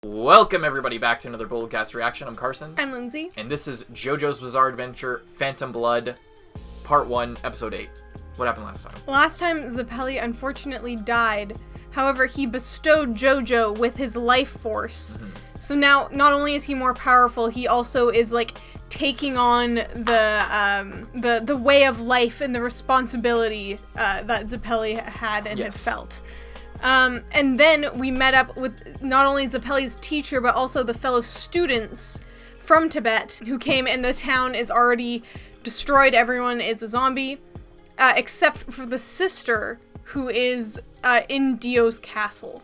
Welcome everybody back to another BOLDcast reaction. I'm Carson. I'm Lindsay. And this is Jojo's Bizarre Adventure Phantom Blood Part 1, Episode 8. What happened last time? Last time, Zeppeli unfortunately died. However, he bestowed Jojo with his life force. So now, not only is he more powerful, he also is, like, taking on the way of life and the responsibility that Zeppeli had and had felt. And then we met up with not only Zeppeli's teacher, but also the fellow students from Tibet who came, and the town is already destroyed. Everyone is a zombie, except for the sister who is in Dio's castle.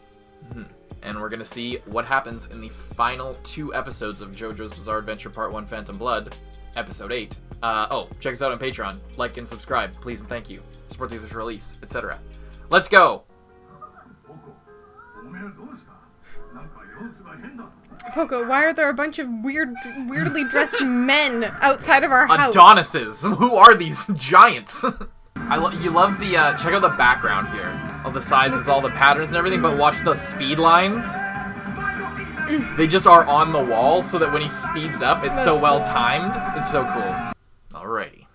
And we're going to see what happens in the final 2 episodes of JoJo's Bizarre Adventure Part 1, Phantom Blood, Episode 8. Check us out on Patreon. Like and subscribe, please and thank you. Support the official release, etc. Let's go! Poco, why are there a bunch of weirdly dressed men outside of our house? Adonises! Who are these giants? You love the, check out the background here. On the sides is all the patterns and everything, but watch the speed lines. They just are on the wall so that when he speeds up, it's so well timed. It's so cool. Alrighty.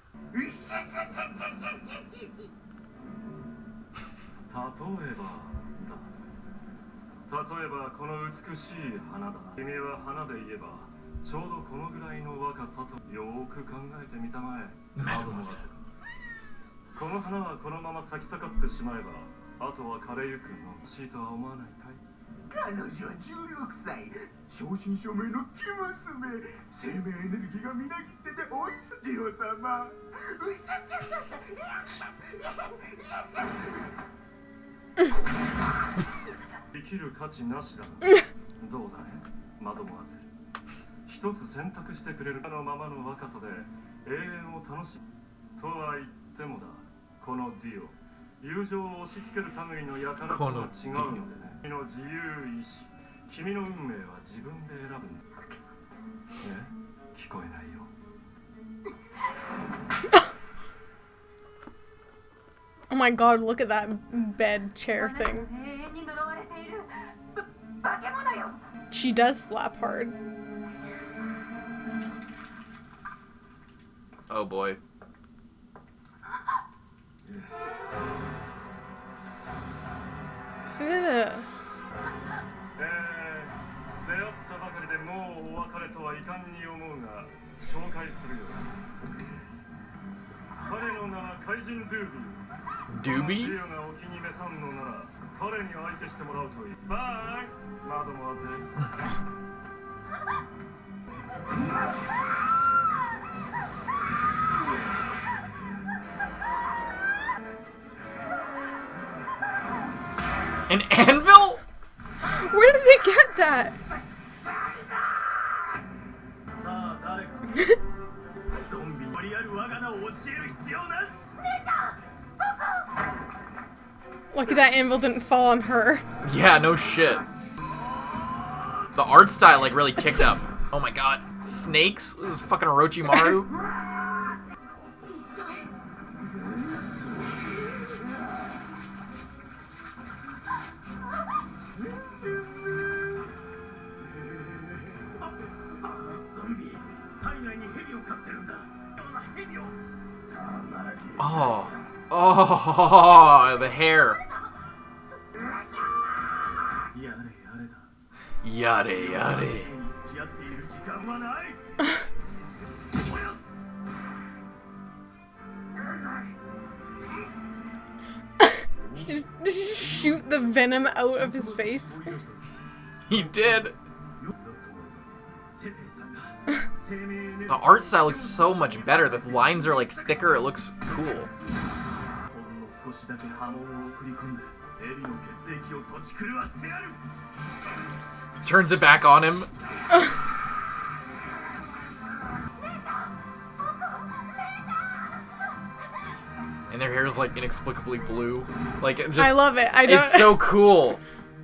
Mademoiselle. この花はこのまま咲き盛ってしまえば、あとは枯れゆくのしいとは思わないかい？彼女は16歳、正真正銘の生娘、生命エネルギーがみなぎってておいしいジオ様。うしゃしゃしゃしゃ。生きる価値なしだな。どうだね、マドモアゼル。一つ選択してくれるあのままの若さで永遠を楽しむとは言ってもだ。 このディオ、友情を押し付ける類の輩とは違うのでね。君の自由意志、君の運命は自分で選ぶんだ。ね、聞こえないよ。Oh my god, look at that bed chair thing. She does slap hard. Oh boy. Ugh. 出会ったばかりでもうお別れとはいかんに思うが紹介するよ。彼の名は怪人ドゥービー。ディオがお気に召さんのなら彼に相手してもらうといい。バイ、マドモアゼル。An anvil? Where did they get that? Lucky that anvil didn't fall on her. Yeah, no shit. The art style like really kicked up. Oh my god. Snakes? This is fucking Orochimaru. Oh, the hair. Yare, yare. Did he just shoot the venom out of his face? He did. The art style looks so much better. The lines are like thicker. It looks cool. Turns it back on him. And their hair is like inexplicably blue. Like it just, I love it. It's so cool.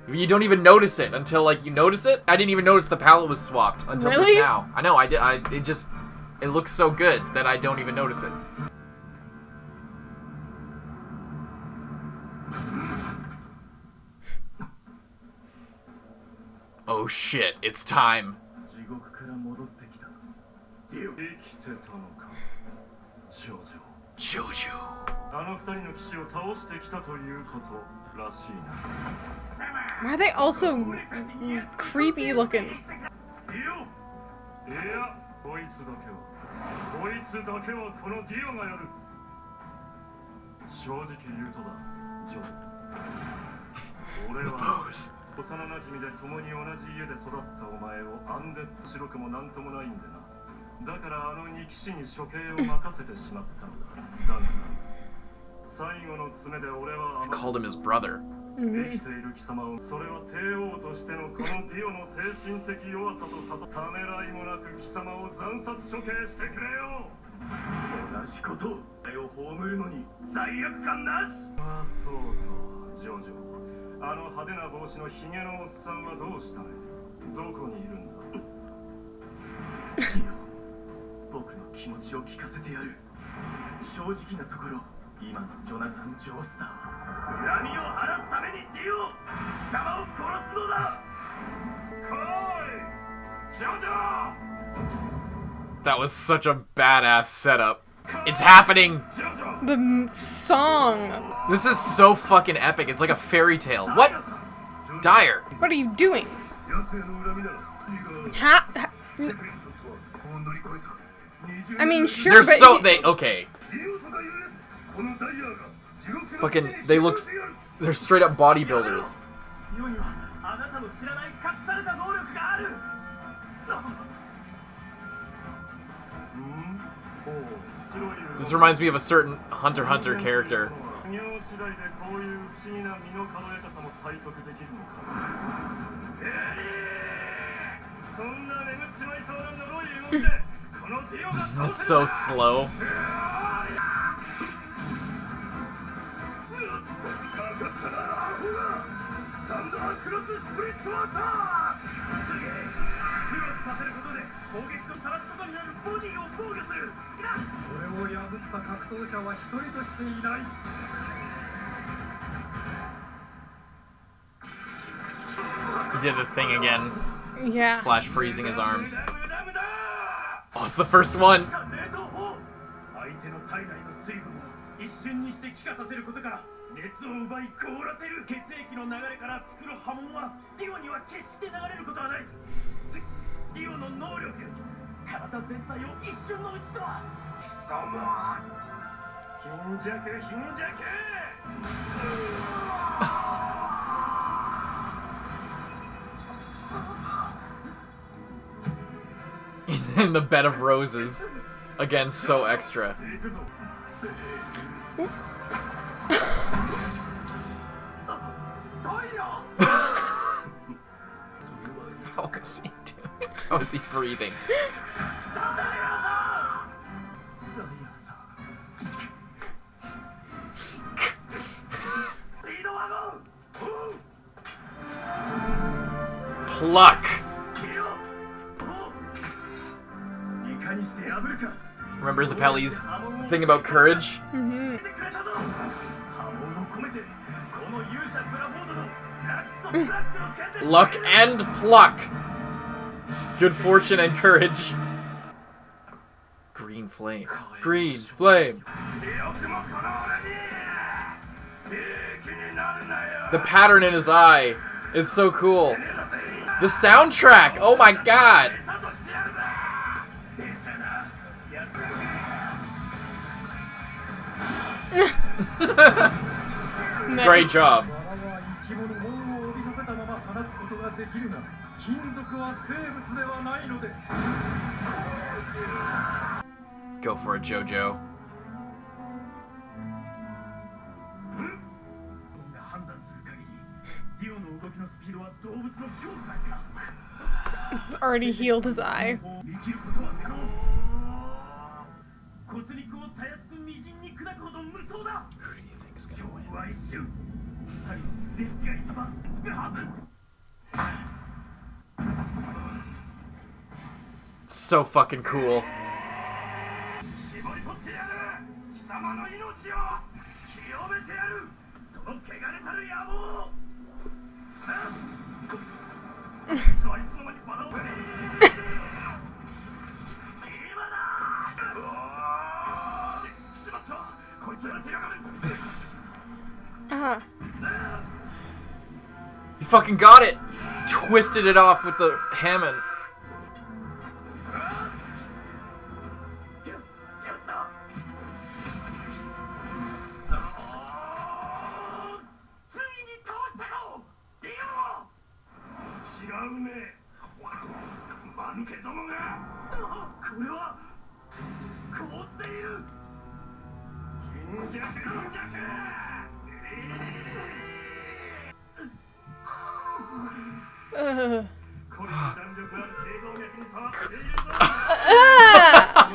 You don't even notice it until like you notice it. I didn't even notice the palette was swapped until just now. I know. It looks so good that I don't even notice it. Oh shit, it's time. 地獄から戻ってきたぞ。生きてたのか、少女。 Jojo. あの二人の騎士を倒してきたということらしいな。 Why are they also creepy looking? いや、こいつだけはこのディオがやる。正直言うとだ、ジョー。俺は幼なじみで共に同じ家で育ったお前をアンデッド白くもなんともないんでな。だからあの二騎士に処刑を任せてしまったのだ。だが最後の爪で俺は Called him his brother. 生きている貴様を、それは帝王としてのこのディオの精神的弱さとためらいもなく貴様を惨殺処刑してくれよ。同じことを葬るのに罪悪感なし。ああ、そうと、ジョジョ。あの派手な帽子のヒゲのおっさんはどうしたね。どこにいるんだ。ディオ、僕の気持ちを聞かせてやる。正直なところ、今のジョナサン・ジョースター、恨みを晴らすためにディオ、貴様を殺すのだ。来い、ジョジョ。 That was such a badass setup. It's happening! The song. This is so fucking epic. It's like a fairy tale. What? Dire. What are you doing? Ha? I mean, sure, They're but so okay. Fucking they look. They're straight up bodybuilders. This reminds me of a certain Hunter x Hunter character. It's so slow. He did the thing again. Yeah. Flash freezing his arms. Oh, it's the first one. In the bed of roses. Again, so extra. How is he doing? How is he breathing? Pluck! Remember Zappelli's thing about courage? Mm-hmm. Luck and pluck! Good fortune and courage. Green flame. Green flame! The pattern in his eye is so cool. The soundtrack! Oh my god! Nice. Great job. Go for it, Jojo. It's already healed his eye. Who do you think's gonna win? So fucking cool. You fucking got it! Twisted it off with the Hammond.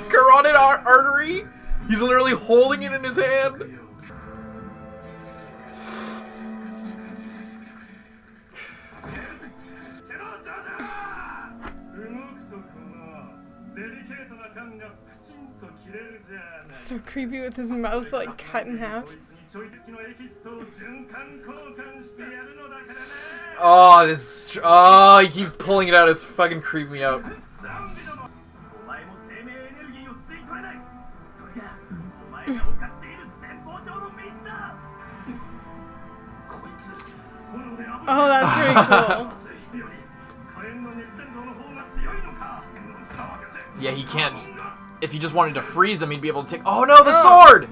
Carotid artery? He's literally holding it in his hand. So creepy with his mouth like cut in half. Oh, this. Oh, he keeps pulling it out. It's fucking creeping me out. Oh, that's pretty cool. Yeah, he can't. If he just wanted to freeze him, he'd be able to take. Oh no, the sword!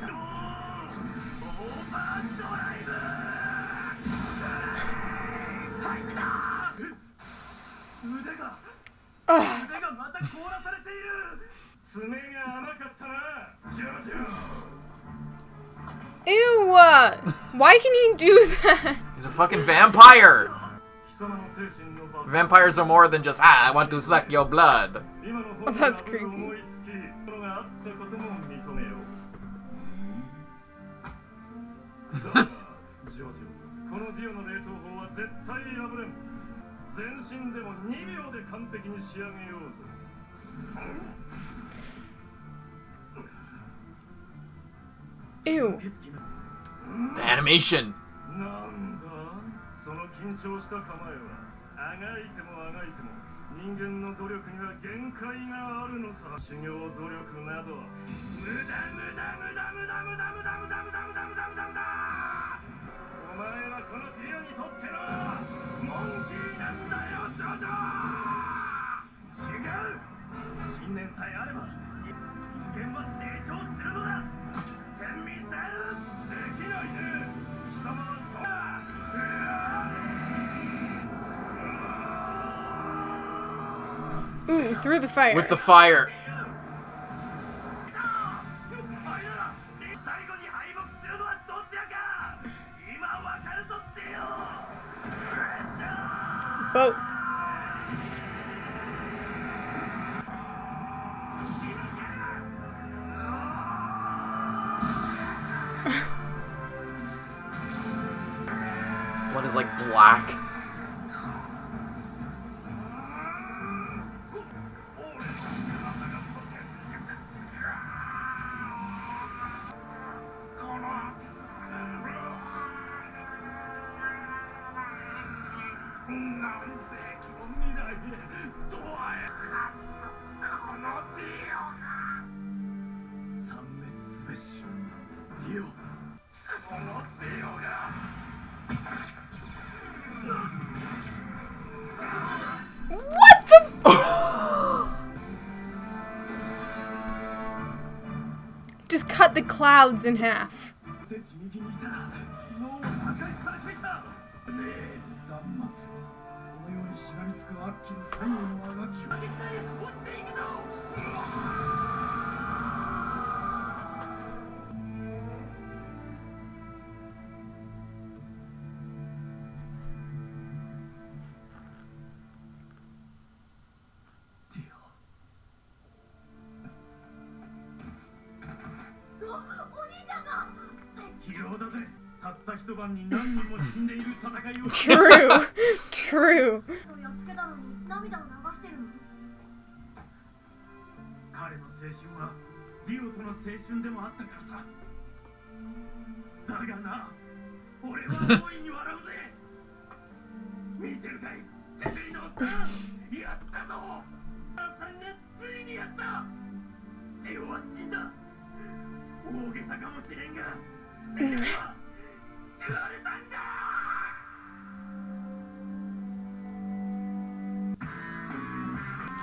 Ew! Why can he do that? He's a fucking vampire! Vampires are more than just, I want to suck your blood. Oh, that's creepy. Ew. The animation. Ooh, through the fire. With the fire. Both. His blood is like black. What the? Just cut the clouds in half. True. True. 彼の青春はディオとの青春でもあったからさ。だがな、俺は大いに笑うぜ。見てるかい、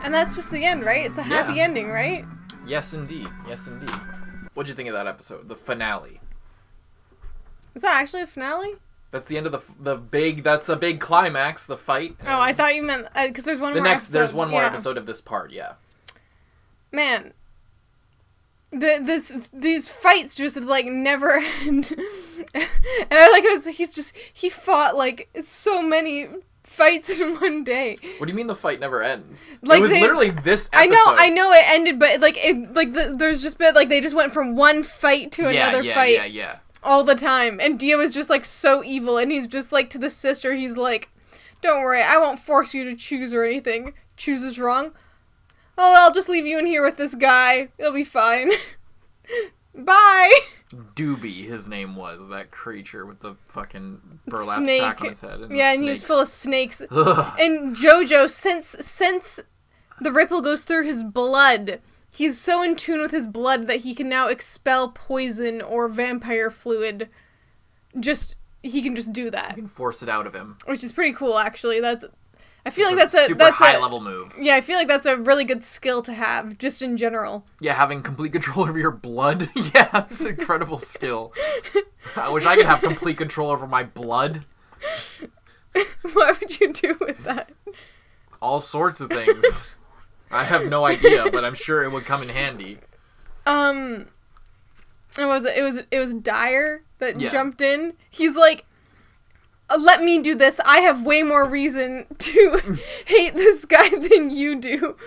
And that's just the end, right? It's a happy ending, right? Yes, indeed. Yes, indeed. What'd you think of that episode? The finale. Is that actually a finale? That's the end of the big. That's a big climax. The fight. Oh, I thought you meant because there's one more episode. There's one more episode of this part. Yeah. Man, these fights just like never end, and I like it. He fought like so many fights in one day. What do you mean the fight never ends? Like it was literally this episode. I know it ended, but there's just been like they just went from one fight to another fight. Yeah. All the time, and Dio is just like so evil, and he's just like to the sister, he's like, "Don't worry, I won't force you to choose or anything. Choose is wrong. Oh, I'll just leave you in here with this guy. It'll be fine. Bye." Doobie, his name was, that creature with the fucking burlap Snake. sack on his head. And he was full of snakes. And Jojo, since the ripple goes through his blood, he's so in tune with his blood that he can now expel poison or vampire fluid. He can just do that. You can force it out of him. Which is pretty cool, actually. I feel like that's a super high level move. Yeah, I feel like that's a really good skill to have, just in general. Yeah, having complete control over your blood. Yeah, that's an incredible skill. I wish I could have complete control over my blood. What would you do with that? All sorts of things. I have no idea, but I'm sure it would come in handy. It was Dyer that jumped in. He's like, "Let me do this. I have way more reason to hate this guy than you do."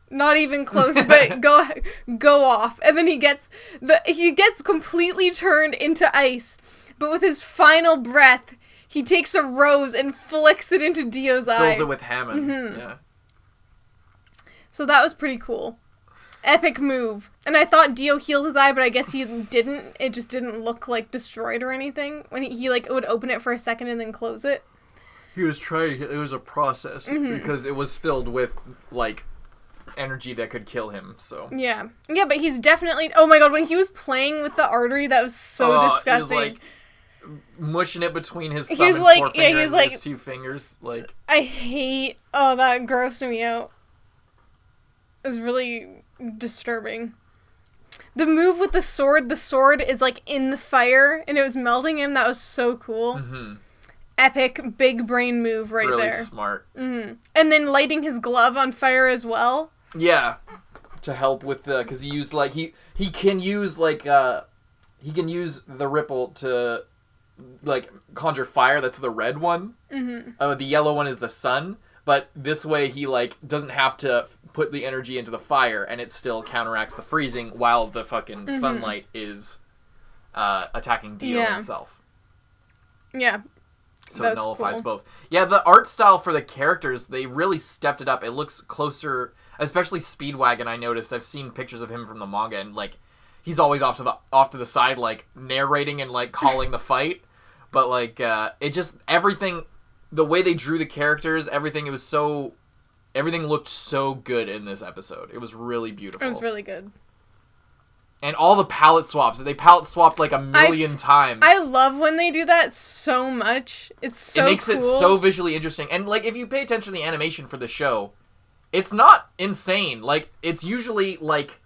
Not even close, but go off. And then he gets completely turned into ice. But with his final breath, he takes a rose and flicks it into Dio's eye. Fills it with Hammond. Mm-hmm. Yeah. So that was pretty cool. Epic move. And I thought Dio healed his eye, but I guess he didn't. It just didn't look like destroyed or anything. When he like would open it for a second and then close it. He was trying. It was a process because it was filled with like energy that could kill him. So yeah, but he's definitely. Oh my god, when he was playing with the artery, that was so disgusting. He was, like, mushing it between his thumb and like, forefinger and like, his two fingers. Like I hate. Oh, that grossed me out. It was really disturbing. The move with the sword is like in the fire and it was melting him. That was so cool. Mm-hmm. Epic big brain move right really there. Really smart. Mm-hmm. And then lighting his glove on fire as well. Yeah, to help with the because he used like he can use like he can use the ripple to like conjure fire. That's the red one. Mm-hmm. The yellow one is the sun. But this way he like doesn't have to put the energy into the fire and it still counteracts the freezing while the fucking sunlight is attacking Dio himself. Yeah. So it nullifies both. Yeah, the art style for the characters, they really stepped it up. It looks closer, especially Speedwagon. I noticed. I've seen pictures of him from the manga and like he's always off to the side like narrating and like calling the fight. But like it just everything the way they drew the characters, everything looked so good in this episode. It was really beautiful. It was really good. And all the palette swaps. They palette swapped like a million times. I love when they do that so much. It's so cool. It makes it so visually interesting. And like if you pay attention to the animation for the show, it's not insane. Like it's usually like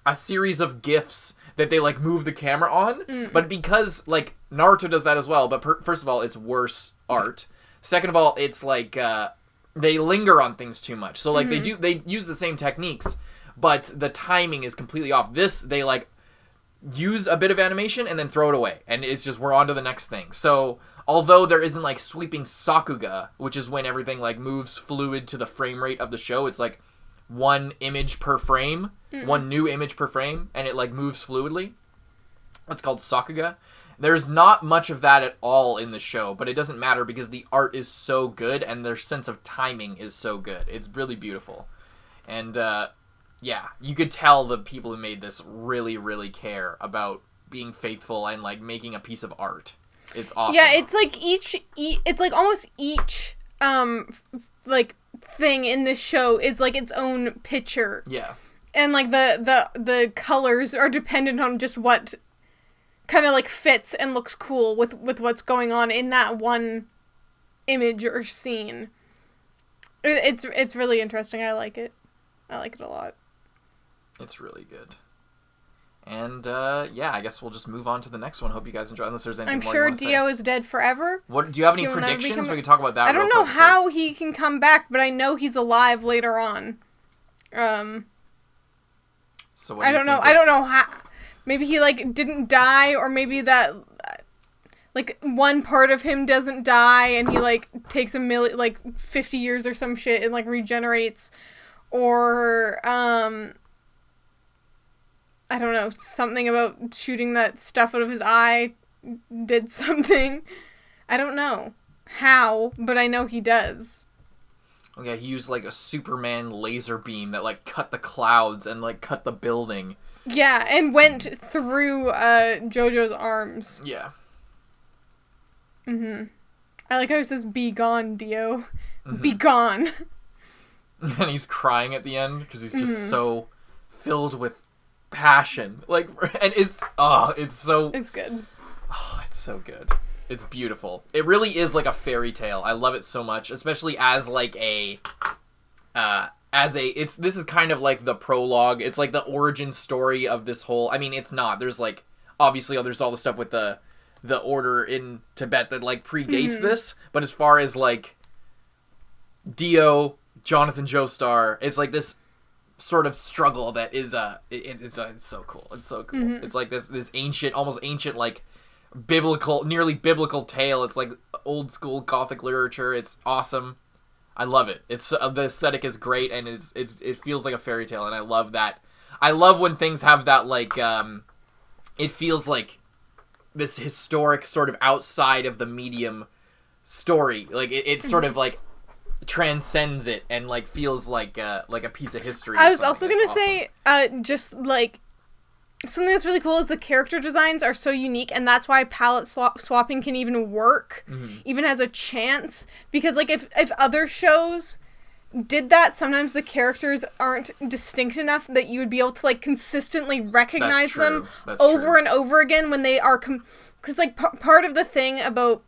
a series of GIFs that they like move the camera on. But because like Naruto does that as well, but first of all, it's worse art. Second of all, it's like they linger on things too much. So like they use the same techniques, but the timing is completely off. This they like use a bit of animation and then throw it away, and it's just we're on to the next thing. So although there isn't like sweeping sakuga, which is when everything like moves fluid to the frame rate of the show, it's like one image per frame, one new image per frame, and it like moves fluidly. That's called sakuga. There's not much of that at all in the show, but it doesn't matter because the art is so good and their sense of timing is so good. It's really beautiful. And, yeah, you could tell the people who made this really, really care about being faithful and, like, making a piece of art. It's awesome. Yeah, it's like it's like almost each, like, thing in this show is like its own picture. Yeah. And like the colors are dependent on just what kind of like fits and looks cool with what's going on in that one image or scene. It's really interesting. I like it. I like it a lot. It's really good. And, yeah, I guess we'll just move on to the next one. Hope you guys enjoy, unless there's anything more you want to say. I'm sure Dio is dead forever. What, do you have any predictions? We can talk about that I don't know how he can come back, but I know he's alive later on. So what I don't know. I don't know how. Maybe he, like, didn't die, or maybe that, like, one part of him doesn't die, and he, like, takes 50 years or some shit and, like, regenerates. Or, I don't know, something about shooting that stuff out of his eye did something. I don't know how, but I know he does. Okay, he used, like, a Superman laser beam that, like, cut the clouds and, like, cut the building. Yeah, and went through, Jojo's arms. Yeah. Mm-hmm. I like how it says, "Be gone, Dio." Mm-hmm. Be gone. And he's crying at the end, because he's just so filled with passion. Like, and it's so... It's good. Oh, it's so good. It's beautiful. It really is like a fairy tale. I love it so much, especially as like this is kind of like the prologue. It's like the origin story of this whole... I mean, it's not. There's like, obviously, there's all the stuff with the order in Tibet that like predates this, but as far as like Dio, Jonathan Joestar, it's like this sort of struggle that is it's so cool. It's so cool. Mm-hmm. It's like this ancient, almost ancient, like nearly biblical tale. It's like old school Gothic literature. It's awesome. I love it. It's the aesthetic is great, and it feels like a fairy tale, and I love that. I love when things have that like it feels like this historic sort of outside of the medium story. Like it sort of like transcends it and like feels like a piece of history. I was also gonna say just like something that's really cool is the character designs are so unique, and that's why palette swapping can even work, even has a chance, because like if other shows did that, sometimes the characters aren't distinct enough that you would be able to like consistently recognize them over and over again when they are because like part of the thing about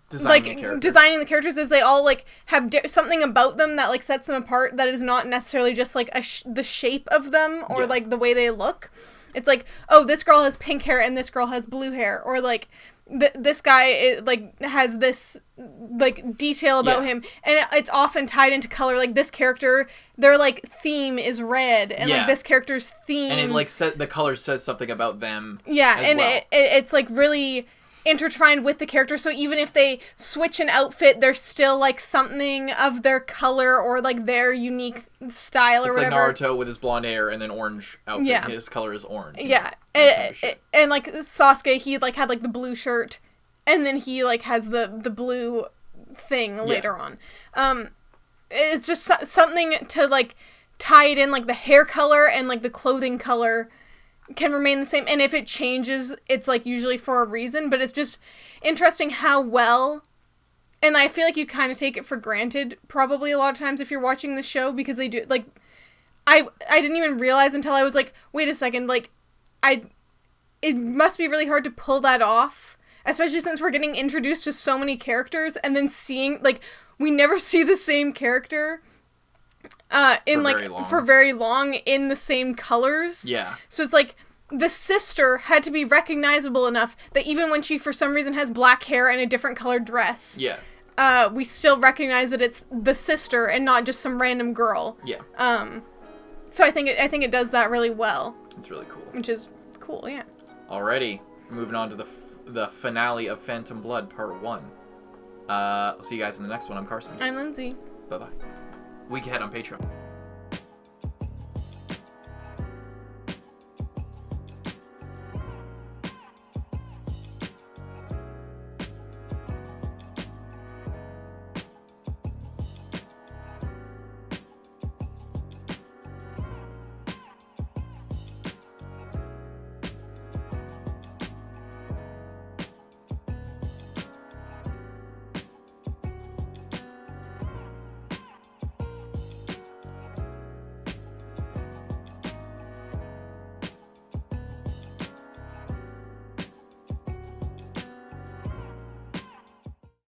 designing the characters is they all like have something about them that like sets them apart that is not necessarily just like the shape of them or like the way they look. It's like, oh, this girl has pink hair and this girl has blue hair, or like this guy like has this like detail about him, and it's often tied into color. Like this character, their like theme is red, and like this character's theme, and it like the color says something about them. Yeah, as and well. It's like really intertwined with the character, so even if they switch an outfit, there's still like something of their color or like their unique style or whatever. It's like Naruto with his blonde hair and then orange outfit. Yeah. His color is orange. Yeah. And like Sasuke, he like had like the blue shirt, and then he like has the blue thing later on. It's just something to like tie it in, like the hair color and like the clothing color can remain the same, and if it changes, it's like usually for a reason, but it's just interesting how well, and I feel like you kind of take it for granted probably a lot of times if you're watching the show, because they do, like, I didn't even realize until I was like, wait a second, like, it must be really hard to pull that off, especially since we're getting introduced to so many characters, and then seeing, like, we never see the same character for very long in the same colors. Yeah. So it's like the sister had to be recognizable enough that even when she for some reason has black hair and a different colored dress, we still recognize that it's the sister and not just some random girl. Yeah. So I think it does that really well. It's really cool. Which is cool, yeah. Alrighty, moving on to the finale of Phantom Blood Part 1. I'll see you guys in the next one. I'm Carson. I'm Lindsay. Bye-bye. Week ahead on Patreon.